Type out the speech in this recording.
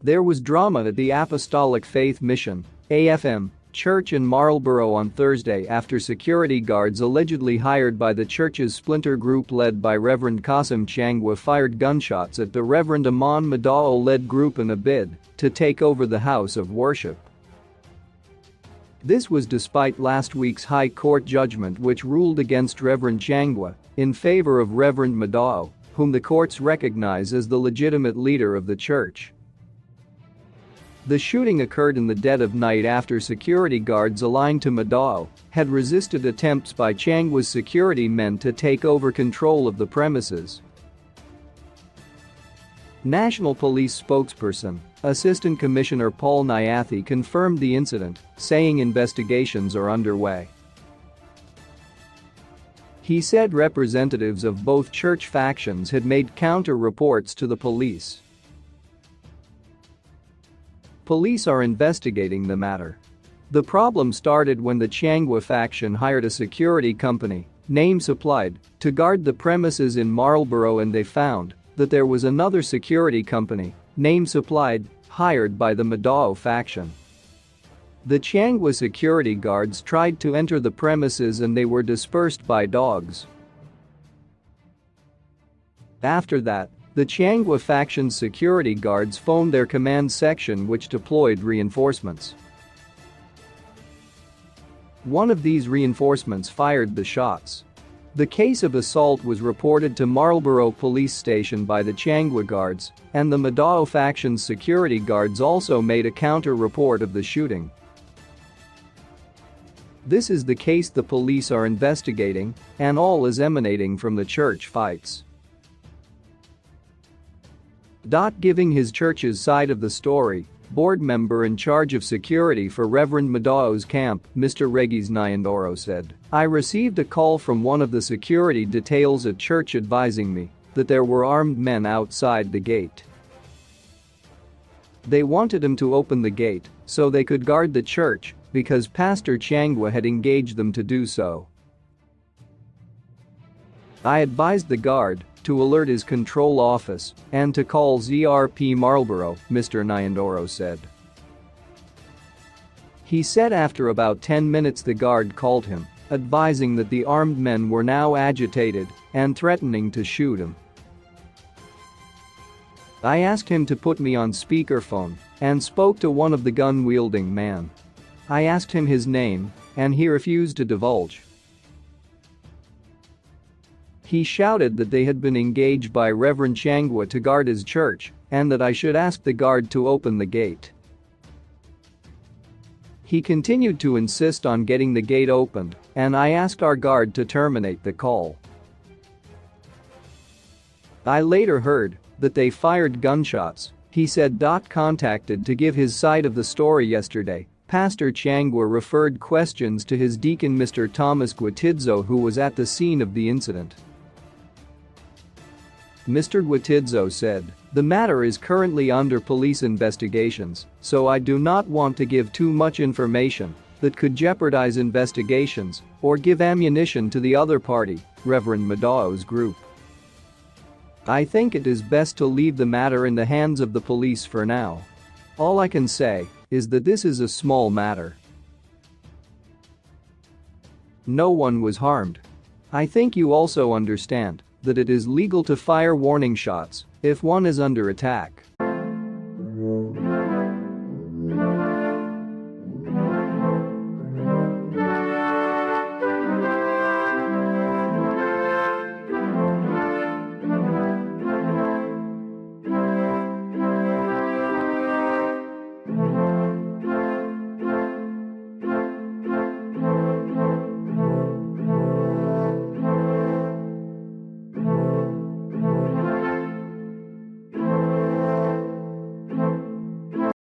There was drama at the Apostolic Faith Mission (AFM) church in Marlborough on Thursday after security guards allegedly hired by the church's splinter group led by Reverend Chiangwa fired gunshots at the Reverend Amon Madawo-led group in a bid to take over the house of worship. This was despite last week's High Court judgment which ruled against Reverend Chiangwa in favor of Reverend Madawo, whom the courts recognize as the legitimate leader of the church. The shooting occurred in the dead of night after security guards aligned to Madawo had resisted attempts by Chiangwa's security men to take over control of the premises. National Police spokesperson, Assistant Commissioner Paul Nyathi confirmed the incident, saying investigations are underway. He said representatives of both church factions had made counter-reports to the police. Police are investigating the matter. The problem started when the Chiangwa faction hired a security company, name supplied, to guard the premises in Marlborough, and they found that there was another security company, name supplied, hired by the Madawo faction. The Chiangwa security guards tried to enter the premises and they were dispersed by dogs. After that, the Chiangwa faction's security guards phoned their command section which deployed reinforcements. One of these reinforcements fired the shots. The case of assault was reported to Marlborough Police Station by the Chiangwa guards, and the Madawo faction's security guards also made a counter-report of the shooting. This is the case the police are investigating, and all is emanating from the church fights. Giving his church's side of the story, board member in charge of security for Reverend Madawo's camp, Mr. Regis Nyandoro said, "I received a call from one of the security details at church advising me that there were armed men outside the gate. They wanted him to open the gate so they could guard the church because Pastor Chiangwa had engaged them to do so. I advised the guard to alert his control office and to call ZRP Marlborough," Mr. Nyandoro said. He said after about 10 minutes the guard called him, advising that the armed men were now agitated and threatening to shoot him. I asked him to put me on speakerphone and spoke to one of the gun-wielding men. I asked him his name and he refused to divulge. He shouted that they had been engaged by Reverend Chiangwa to guard his church and that I should ask the guard to open the gate. He continued to insist on getting the gate opened, and I asked our guard to terminate the call. I later heard that they fired gunshots," he said. Contacted to give his side of the story yesterday, Pastor Chiangwa referred questions to his deacon Mr. Thomas Gwatidzo, who was at the scene of the incident. Mr. Gwatidzo said, "The matter is currently under police investigations, so I do not want to give too much information that could jeopardize investigations or give ammunition to the other party, Reverend Madawo's group. I think it is best to leave the matter in the hands of the police for now. All I can say is that this is a small matter. No one was harmed. I think you also understand that it is legal to fire warning shots if one is under attack."